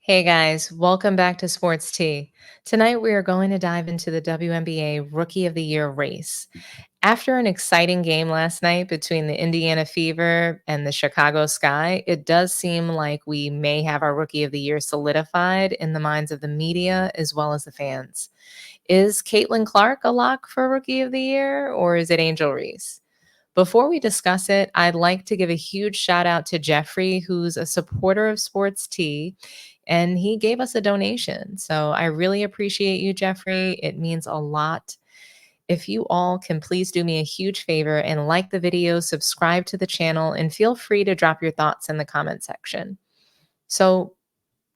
Hey guys, welcome back to Sports Tea. Tonight we are going to dive into the WNBA Rookie of the Year race. After an exciting game last night between the Indiana Fever and the Chicago Sky, it does seem like we may have our Rookie of the Year solidified in the minds of the media as well as the fans. Is Caitlin Clark a lock for Rookie of the Year, or is it Angel Reese? Before we discuss it, I'd like to give a huge shout out to Jeffrey, who's a supporter of Sports Tea, and he gave us a donation. So I really appreciate you, Jeffrey. It means a lot. If you all can please do me a huge favor and like the video, subscribe to the channel, and feel free to drop your thoughts in the comment section. So,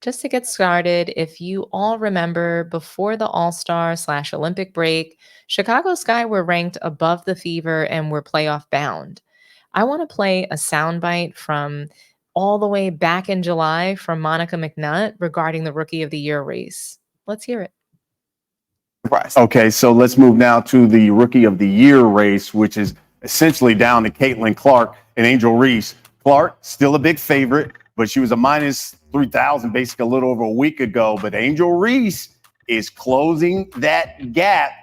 just to get started, if you all remember before the All-Star/Olympic break, Chicago Sky were ranked above the Fever and were playoff bound. I want to play a soundbite from all the way back in July from Monica McNutt regarding the Rookie of the Year race. Let's hear it. Okay, so let's move now to the Rookie of the Year race, which is essentially down to Caitlin Clark and Angel Reese. Clark, still a big favorite, but she was a minus 3,000 basically a little over a week ago. But Angel Reese is closing that gap.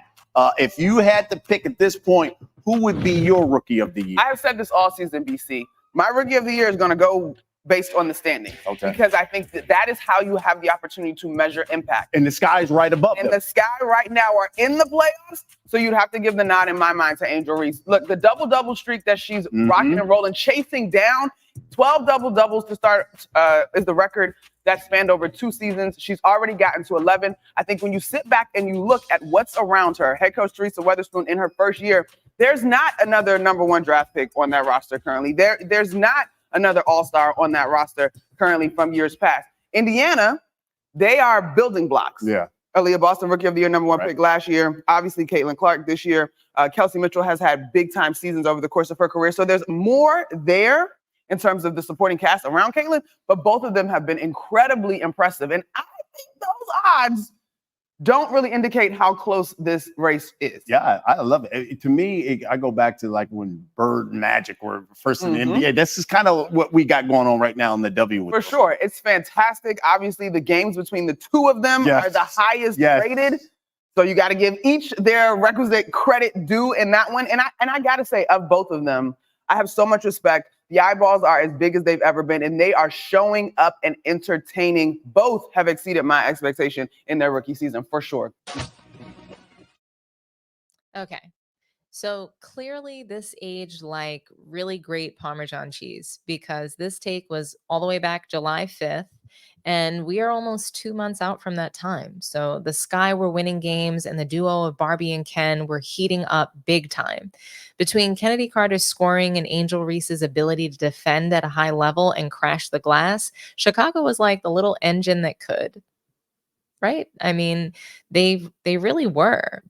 If you had to pick at this point, who would be your Rookie of the Year? I have said this all season, BC. My Rookie of the Year is going to go based on the standings. Okay. Because I think that is how you have the opportunity to measure impact. And the Sky's right above them. And the Sky right now are in the playoffs, so you'd have to give the nod in my mind to Angel Reese. Look, the double-double streak that she's rocking and rolling, chasing down 12 double-doubles to start is the record that spanned over 2 seasons. She's already gotten to 11. I think when you sit back and you look at what's around her, head coach Teresa Weatherspoon in her first year, there's not another #1 draft pick on that roster currently. There's not another all-star on that roster currently from years past. Indiana, they are building blocks. Yeah. Aaliyah Boston, Rookie of the Year, #1 pick last year. Obviously, Caitlin Clark this year. Kelsey Mitchell has had big-time seasons over the course of her career. So there's more there in terms of the supporting cast around Caitlin, but both of them have been incredibly impressive. And I think those odds don't really indicate how close this race is. Yeah, I love it. To me, I go back to like when Bird and Magic were first in the NBA. This is kind of what we got going on right now in the W. For sure. It's fantastic. Obviously, the games between the two of them are the highest rated. So you got to give each their requisite credit due in that one. And I got to say, of both of them, I have so much respect. The eyeballs are as big as they've ever been, and they are showing up and entertaining. Both have exceeded my expectation in their rookie season, for sure. Okay. So clearly this aged like really great Parmesan cheese because this take was all the way back July 5th. And we are almost 2 months out from that time. So the Sky were winning games and the duo of Barbie and Ken were heating up big time. Between Kennedy Carter's scoring and Angel Reese's ability to defend at a high level and crash the glass, Chicago was like the little engine that could. Right? I mean, they really were.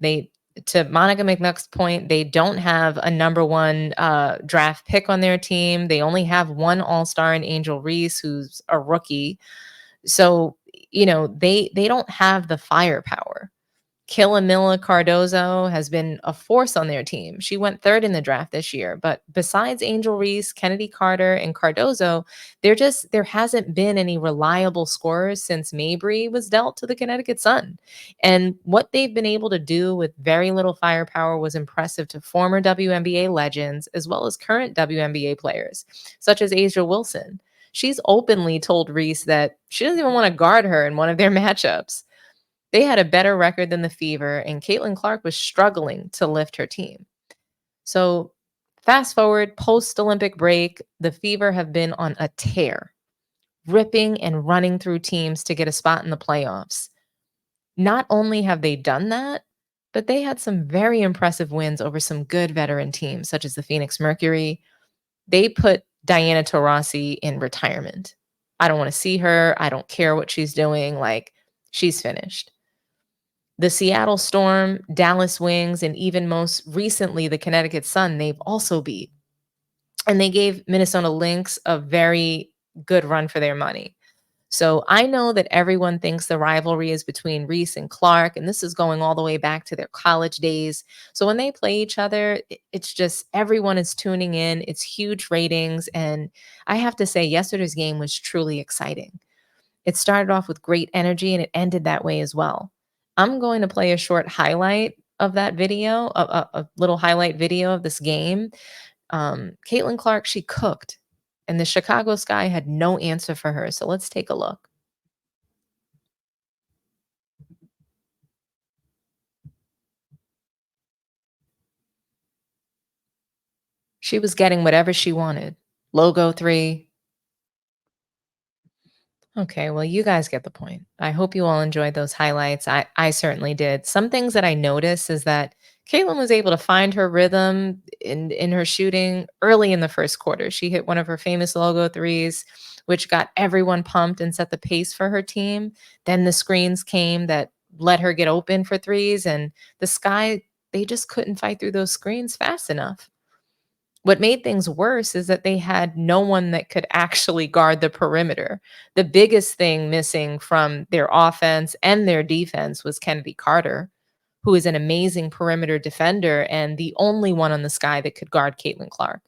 To Monica McNutt's point, they don't have a #1 draft pick on their team. They only have one all-star in Angel Reese, who's a rookie. So, they don't have the firepower. Killamilla Cardozo has been a force on their team. She went 3rd in the draft this year. But besides Angel Reese, Kennedy Carter, and Cardozo, there hasn't been any reliable scorers since Mabry was dealt to the Connecticut Sun. And what they've been able to do with very little firepower was impressive to former WNBA legends as well as current WNBA players, such as Asia Wilson. She's openly told Reese that she doesn't even want to guard her in one of their matchups. They had a better record than the Fever, and Caitlin Clark was struggling to lift her team. So fast forward, post-Olympic break, the Fever have been on a tear, ripping and running through teams to get a spot in the playoffs. Not only have they done that, but they had some very impressive wins over some good veteran teams, such as the Phoenix Mercury. They put Diana Taurasi in retirement. I don't want to see her. I don't care what she's doing. Like, she's finished. The Seattle Storm, Dallas Wings, and even most recently the Connecticut Sun, they've also beat. And they gave Minnesota Lynx a very good run for their money. So I know that everyone thinks the rivalry is between Reese and Clark, and this is going all the way back to their college days. So when they play each other, it's just everyone is tuning in. It's huge ratings. And I have to say, yesterday's game was truly exciting. It started off with great energy and it ended that way as well. I'm going to play a short highlight of that video, a little highlight video of this game. Caitlin Clark, she cooked, and the Chicago Sky had no answer for her. So let's take a look. She was getting whatever she wanted. Logo 3. Okay, well, you guys get the point. I hope you all enjoyed those highlights. I certainly did. Some things that I noticed is that Caitlin was able to find her rhythm in her shooting early in the first quarter. She hit one of her famous logo threes, which got everyone pumped and set the pace for her team. Then the screens came that let her get open for threes, and the Sky, they just couldn't fight through those screens fast enough. What made things worse is that they had no one that could actually guard the perimeter. The biggest thing missing from their offense and their defense was Kennedy Carter, who is an amazing perimeter defender and the only one on the Sky that could guard Caitlin Clark.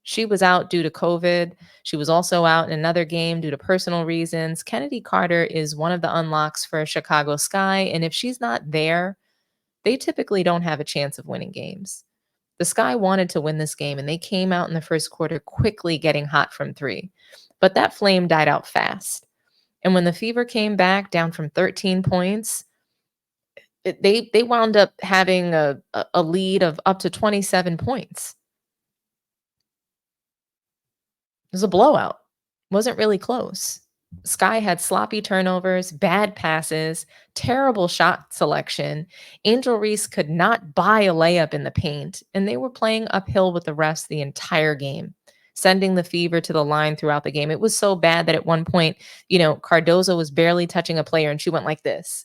She was out due to COVID. She was also out in another game due to personal reasons. Kennedy Carter is one of the unlocks for Chicago Sky, and if she's not there, they typically don't have a chance of winning games. The Sky wanted to win this game, and they came out in the first quarter quickly getting hot from 3. But that flame died out fast. And when the Fever came back down from 13 points, they wound up having a lead of up to 27 points. It was a blowout. Wasn't really close. Sky had sloppy turnovers, bad passes, terrible shot selection. AngelReese could not buy a layup in the paint, and they were playing uphill with the refs the entire game, sending the Fever to the line throughout the game. It was so bad that at one point, Cardozo was barely touching a player, and she went like this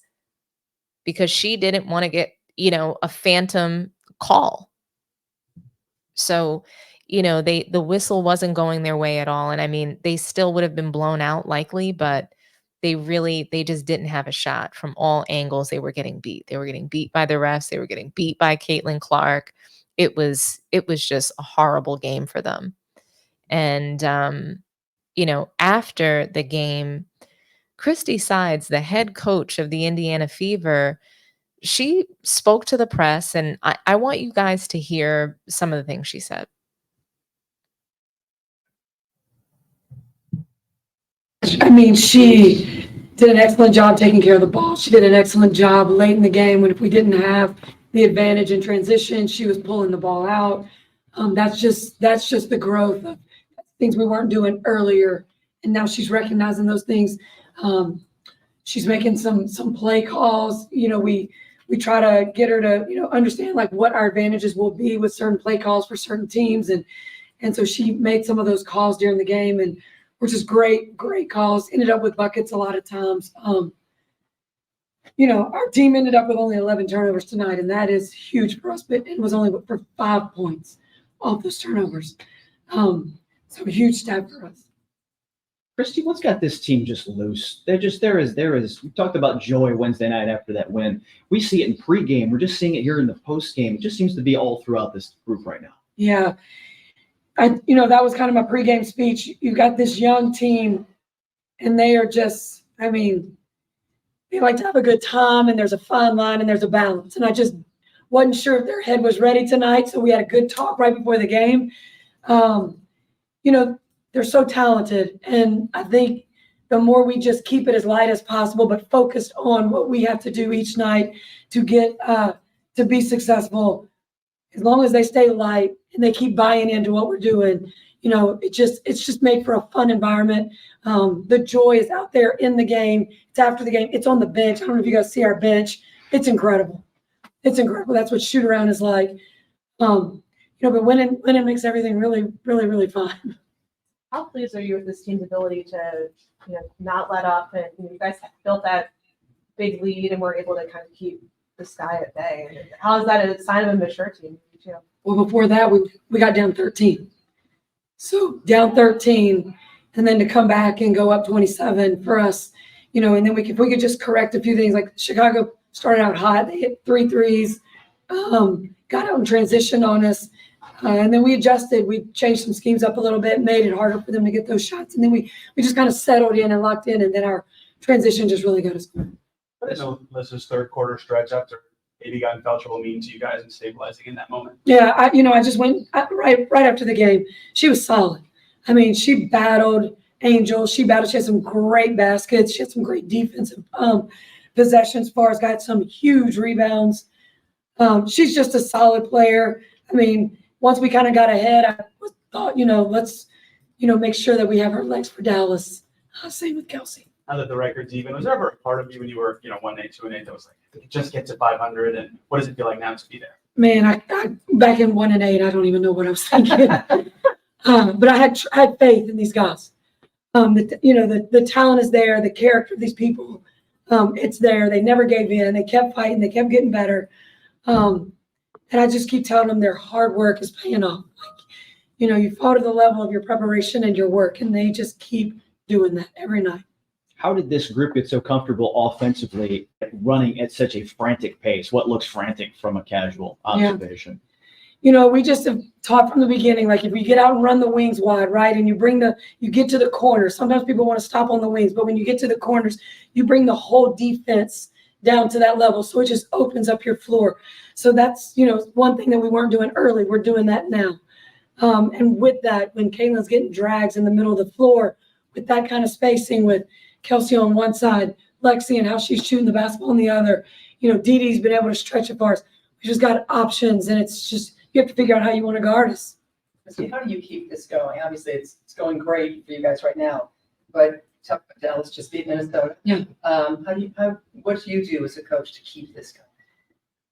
because she didn't want to get, a phantom call. So the whistle wasn't going their way at all. And I mean, they still would have been blown out likely, but they just didn't have a shot from all angles. They were getting beat. They were getting beat by the refs. They were getting beat by Caitlin Clark. It was just a horrible game for them. And, after the game, Christy Sides, the head coach of the Indiana Fever, she spoke to the press, and I want you guys to hear some of the things she said. I mean, she did an excellent job taking care of the ball. She did an excellent job late in the game when if we didn't have the advantage in transition, she was pulling the ball out. That's just the growth of things we weren't doing earlier. And now she's recognizing those things. She's making some play calls. We try to get her to, understand like what our advantages will be with certain play calls for certain teams. And so she made some of those calls during the game, and which is great calls, ended up with buckets a lot of times. Our team ended up with only 11 turnovers tonight, and that is huge for us, but it was only for 5 points off those turnovers. So a huge stat for us. Christy, what's got this team just loose? There is. We talked about joy Wednesday night after that win. We see it in pregame. We're just seeing it here in the postgame. It just seems to be all throughout this group right now. Yeah. That was kind of my pregame speech. You got this young team, and they are just, they like to have a good time, and there's a fine line, and there's a balance. And I just wasn't sure if their head was ready tonight, so we had a good talk right before the game. They're so talented, and I think the more we just keep it as light as possible, but focused on what we have to do each night to get to be successful, as long as they stay light and they keep buying into what we're doing, it's just made for a fun environment. The joy is out there in the game. It's after the game. It's on the bench. I don't know if you guys see our bench. It's incredible. It's incredible. That's what shoot around is like. But winning makes everything really, really, really fun. How pleased are you with this team's ability to, not let up, and you guys built that big lead and were able to kind of keep the Sky at bay? And how is that a sign of a mature team too? Well, before that, we got down 13. So down 13, and then to come back and go up 27 for us, and then if we could just correct a few things. Like Chicago started out hot, they hit 3 threes, got out in transition on us. And then we adjusted. We changed some schemes up a little bit, made it harder for them to get those shots. And then we just kind of settled in and locked in. And then our transition just really got us going. What did Melissa's third quarter stretch after maybe got in foul trouble mean to you guys and stabilizing in that moment? Yeah, I just went right after the game. She was solid. I mean, she battled Angel. She had some great baskets. She had some great defensive possessions. As far as got some huge rebounds. She's just a solid player. I mean, once we kind of got ahead, I thought, let's, make sure that we have our legs for Dallas. Same with Kelsey. Now that the record's even, was there ever a part of you when you were, 1-8, 2-8 that was like, if we could just get to 500, and what does it feel like now to be there? Man, I back in 1-8, I don't even know what I was thinking. But I had faith in these guys. The talent is there, the character of these people, it's there. They never gave in. They kept fighting. They kept getting better. And I just keep telling them their hard work is paying off. You fall to the level of your preparation and your work, and they just keep doing that every night. How did this group get so comfortable offensively running at such a frantic pace? What looks frantic from a casual observation? We just have taught from the beginning, like if we get out and run the wings wide, right, and you get to the corners. Sometimes people want to stop on the wings, but when you get to the corners, you bring the whole defense down to that level. So it just opens up your floor. So that's, one thing that we weren't doing early. We're doing that now. And with that, when Caitlin's getting drags in the middle of the floor, with that kind of spacing, with Kelsey on one side, Lexi and how she's shooting the basketball on the other, Dee Dee's been able to stretch it for us. We just got options, and it's just, you have to figure out how you want to guard us. How do you keep this going? Obviously, it's going great for you guys right now, but Dallas just beat Minnesota. Yeah. What do you do as a coach to keep this going?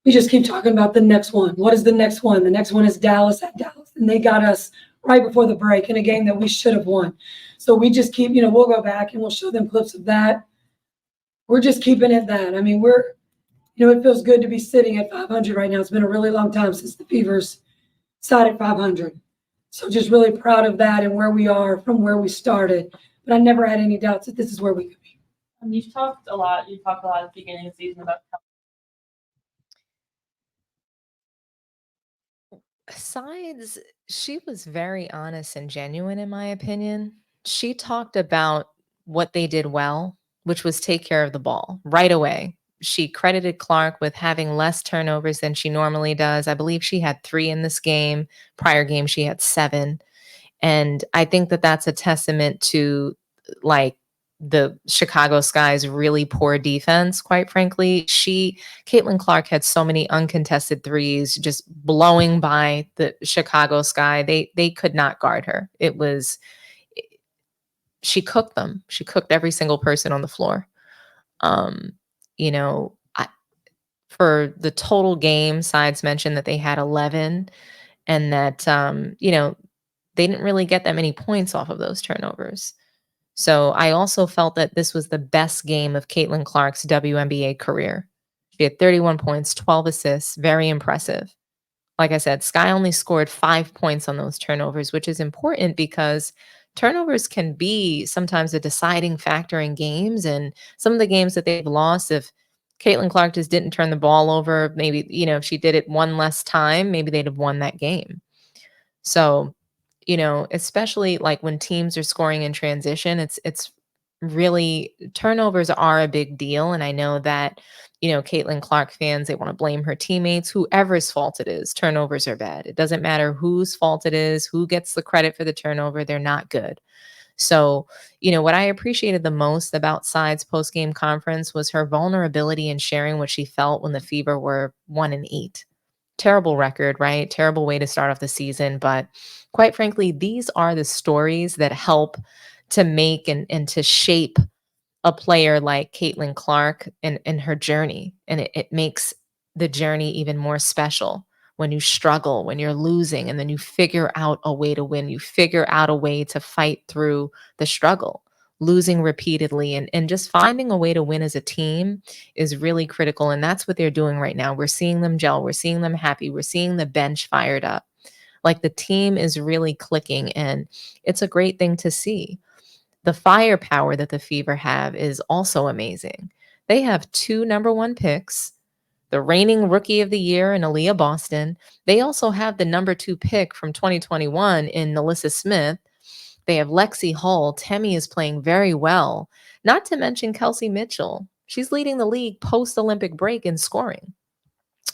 We just keep talking about the next one. What is the next one? The next one is Dallas at Dallas, and they got us right before the break in a game that we should have won. So we just keep, we'll go back and we'll show them clips of that. We're just keeping it that. I mean, it feels good to be sitting at 500 right now. It's been a really long time since the Fevers sat at 500. So just really proud of that and where we are from where we started. But I never had any doubts that this is where we could be. You talked a lot at the beginning of the season about Sides, she was very honest and genuine, in my opinion. She talked about what they did well, which was take care of the ball right away. She credited Clark with having less turnovers than she normally does. I believe she had 3 in this game. Prior game, she had 7. And I think that that's a testament to the Chicago Sky's really poor defense, quite frankly. Caitlin Clark had so many uncontested threes just blowing by the Chicago Sky. They could not guard her. She cooked them. She cooked every single person on the floor. For the total game, Sides mentioned that they had 11 and that, they didn't really get that many points off of those turnovers. So I also felt that this was the best game of Caitlin Clark's WNBA career. She had 31 points, 12 assists, very impressive. Like I said, Sky only scored 5 points on those turnovers, which is important because turnovers can be sometimes a deciding factor in games. And some of the games that they've lost, if Caitlin Clark just didn't turn the ball over, maybe, if she did it one less time, maybe they'd have won that game. So, especially like when teams are scoring in transition, it's really, turnovers are a big deal. And I know that, Caitlin Clark fans, they want to blame her teammates, whoever's fault it is. Turnovers are bad. It doesn't matter whose fault it is, who gets the credit for the turnover. They're not good. So, what I appreciated the most about Sides post-game conference was her vulnerability in sharing what she felt when the Fever were 1-8. Terrible record, right? Terrible way to start off the season. But quite frankly, these are the stories that help to make and to shape a player like Caitlin Clark and her journey. And it makes the journey even more special when you struggle, when you're losing, and then you figure out a way to win. You figure out a way to fight through the struggle. Losing repeatedly and just finding a way to win as a team is really critical. And that's what they're doing right now. We're seeing them gel. We're seeing them happy. We're seeing the bench fired up. Like the team is really clicking, and it's a great thing to see. The firepower that the Fever have is also amazing. They have 2 number 1 picks, the reigning rookie of the year in Aaliyah Boston. They also have the number 2 pick from 2021 in Melissa Smith. They have Lexi Hull. Temi is playing very well, not to mention Kelsey Mitchell. She's leading the league post-Olympic break in scoring.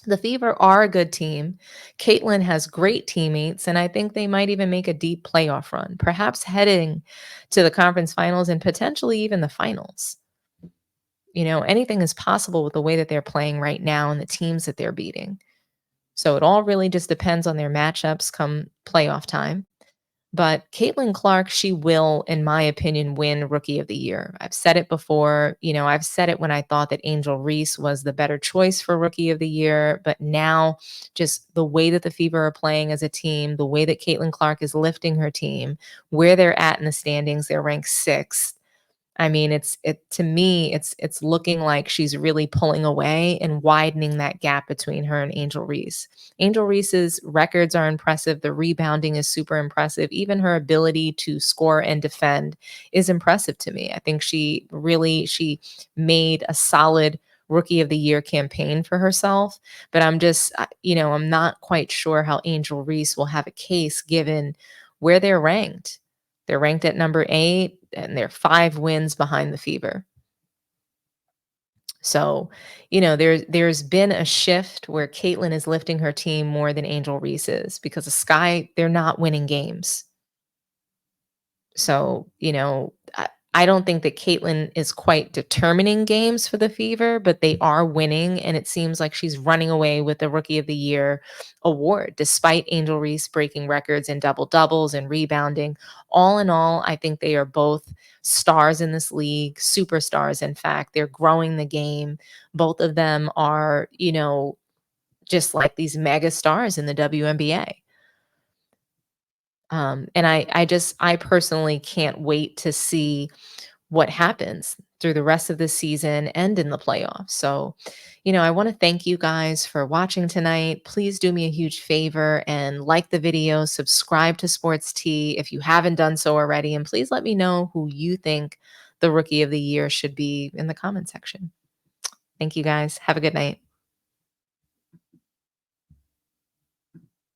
The Fever are a good team. Caitlin has great teammates, and I think they might even make a deep playoff run, perhaps heading to the conference finals and potentially even the finals. You know, anything is possible with the way that they're playing right now and the teams that they're beating. So it all really just depends on their matchups come playoff time. But Caitlin Clark, she will, in my opinion, win Rookie of the Year. I've said it before. You know, I've said it when I thought that Angel Reese was the better choice for Rookie of the Year. But now, just the way that the Fever are playing as a team, the way that Caitlin Clark is lifting her team, where they're at in the standings, they're ranked 6th. I mean, to me, it's looking like she's really pulling away and widening that gap between her and Angel Reese. Angel Reese's records are impressive. The rebounding is super impressive. Even her ability to score and defend is impressive to me. I think she made a solid Rookie of the Year campaign for herself. But I'm just, I'm not quite sure how Angel Reese will have a case given where they're ranked. They're ranked at number 8, and they're 5 wins behind the Fever. So, there's been a shift where Caitlin is lifting her team more than Angel Reese is, because the Sky, they're not winning games. So, I don't think that Caitlin is quite determining games for the Fever, but they are winning, and it seems like she's running away with the Rookie of the Year award, despite Angel Reese breaking records in double-doubles and rebounding. All in all, I think they are both stars in this league, superstars, in fact. They're growing the game. Both of them are, just like these mega stars in the WNBA. And I personally can't wait to see what happens through the rest of the season and in the playoffs. So, I want to thank you guys for watching tonight. Please do me a huge favor and like the video, subscribe to Sports Tea if you haven't done so already, and please let me know who you think the Rookie of the Year should be in the comment section. Thank you guys. Have a good night.